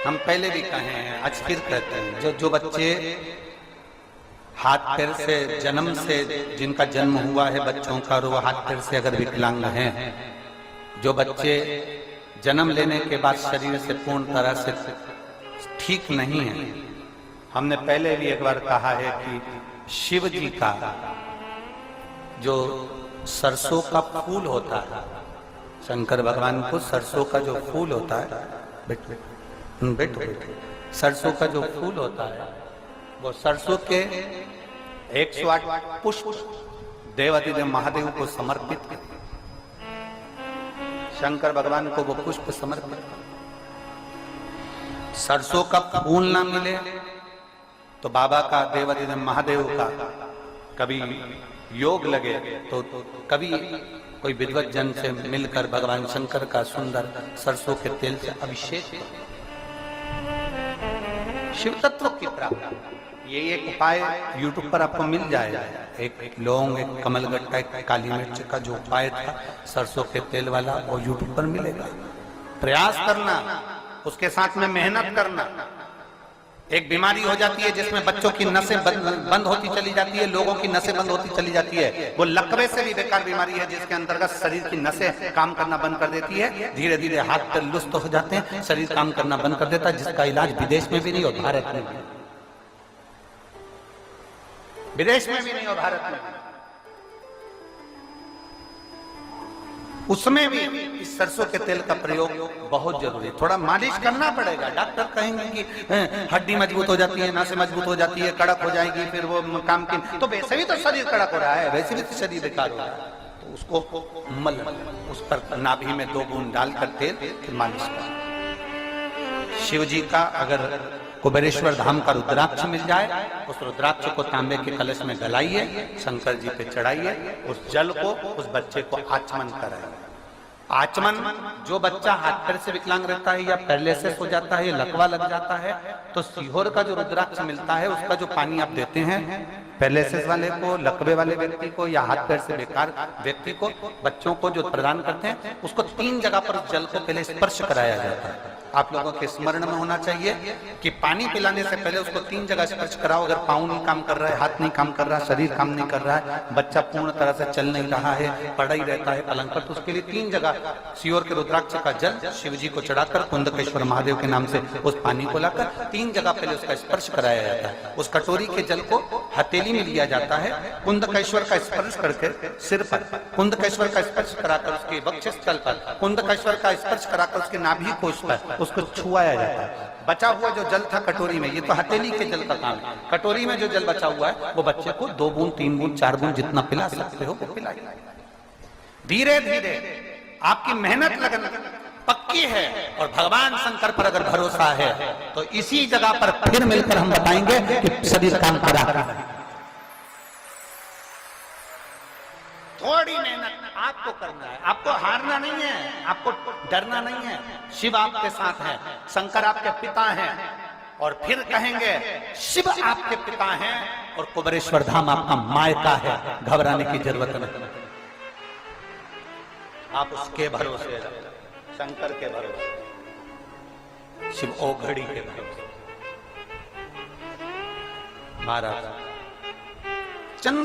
हम पहले भी कहे हैं, आज फिर कहते हैं, जो बच्चे हाथ पैर से जन्म से जिनका जन्म हुआ है बच्चों का, और वो हाथ पैर से अगर विकलांग हैं, जो बच्चे जन्म लेने के बाद शरीर से पूर्ण तरह से ठीक नहीं है, हमने पहले भी एक बार कहा है कि शिव जी का जो सरसों का फूल होता है, शंकर भगवान को सरसों का जो फूल होता है, बेटो सरसों का जो फूल होता है, वो सरसों के 108 पुष्प देवाधिदेव महादेव को समर्पित करते, शंकर भगवान को वो पुष्प समर्पित। सरसों का फूल ना मिले तो बाबा का, देवाधिदेव महादेव का कभी योग लगे तो कभी कोई विद्वत जन से मिलकर भगवान शंकर का सुंदर सरसों के तेल से अभिषेक, शिव तत्व की प्राप्ति। ये एक उपाय YouTube पर आपको मिल जाएगा, एक लौंग, एक कमलगट्टा, एक काली मिर्च का जो उपाय था सरसों के तेल वाला, वो YouTube पर मिलेगा। प्रयास करना, उसके साथ में मेहनत करना। एक बीमारी हो जाती है जिसमें बच्चों की नसें बंद होती चली जाती है, लोगों की नसें बंद होती चली जाती है, वो लकवे से भी बेकार बीमारी है, जिसके अंतर्गत शरीर की नसें काम करना बंद कर देती है, धीरे धीरे हाथ पैर लुस्त हो जाते हैं, शरीर काम करना बंद कर देता है, जिसका इलाज विदेश में भी नहीं हो, भारत में भी, विदेश में भी नहीं हो, भारत में भी। उसमें भी इस सरसों के तेल का प्रयोग बहुत जरूरी है। थोड़ा मालिश करना पड़ेगा, डॉक्टर कहेंगे कि हड्डी मजबूत हो जाती है, नसें मजबूत हो जाती है, कड़क हो जाएगी, फिर वो काम की, तो वैसे भी तो शरीर कड़क हो रहा है, वैसे भी तो शरीर बेकार हो रहा है, तो उसको मल, उस पर नाभि में 2 बूंद डालकर तेल फिर मालिश कर। शिव जी का अगर कुबेरेश्वर धाम का रुद्राक्ष मिल जाए, उस रुद्राक्ष को तांबे के कलश में गलाइए, शंकर जी पे चढ़ाइए, उस जल को उस बच्चे को आचमन कराइए। आचमन, जो बच्चा हाथ पैर से विकलांग रहता है या पैरालिसिस हो जाता है या लकवा लग जाता है, तो सीहोर का जो रुद्राक्ष मिलता है, उसका जो पानी आप देते हैं पैरालिसिस वाले को, लकवे वाले व्यक्ति को या हाथ पैर से बेकार व्यक्ति को, बच्चों को जो प्रदान करते हैं, उसको 3 जगह पर जल को पहले स्पर्श कराया जाता है। आप लोगों के स्मरण में होना चाहिए कि पानी पिलाने से पहले उसको 3 जगह स्पर्श कराओ। अगर पाँव नहीं काम कर रहा है, हाथ नहीं काम कर रहा है, शरीर काम नहीं कर रहा है, बच्चा पूर्ण तरह से चल नहीं रहा है, पड़ा ही रहता है पलंग पर, तो उसके लिए 3 जगह सीहोर के रुद्राक्ष का जल शिव जी को चढ़ाकर कुंदकेश्वर महादेव के नाम से उस पानी को लाकर 3 जगह पहले उसका स्पर्श कराया जाता है। उस कटोरी के जल को हथेली में लिया जाता है, कुंदकेश्वर का स्पर्श करके सिर पर, कुंदकेश्वर का स्पर्श कराकर उसके वक्षस्थल पर, कुंदकेश्वर का स्पर्श कराकर उसके नाभि कोश पर उसको छुआया जाता है। बचा हुआ जो जल था कटोरी में, ये तो हथेली के जल का काम है, कटोरी में जो जल बचा हुआ है वो बच्चे को 2 बूंद 3 बूंद 4 बूंद जितना पिला सकते हो वो पिलाइए। धीरे धीरे आपकी मेहनत लगन पक्की है और भगवान शंकर पर अगर भरोसा है तो इसी जगह पर फिर मिलकर हम बताएंगे कि शरीर काम कर रहा है। थोड़ी मेहनत आपको करना है, आपको हारना नहीं है, आपको डरना नहीं है। शिव आपके साथ है, शंकर आपके पिता हैं, और फिर कहेंगे शिव आपके पिता हैं और कुबेरेश्वर धाम आपका मायका है, घबराने की जरूरत नहीं। आप उसके भरोसे, शंकर के भरोसे, शिव ओघड़ी के भरोसे। महाराज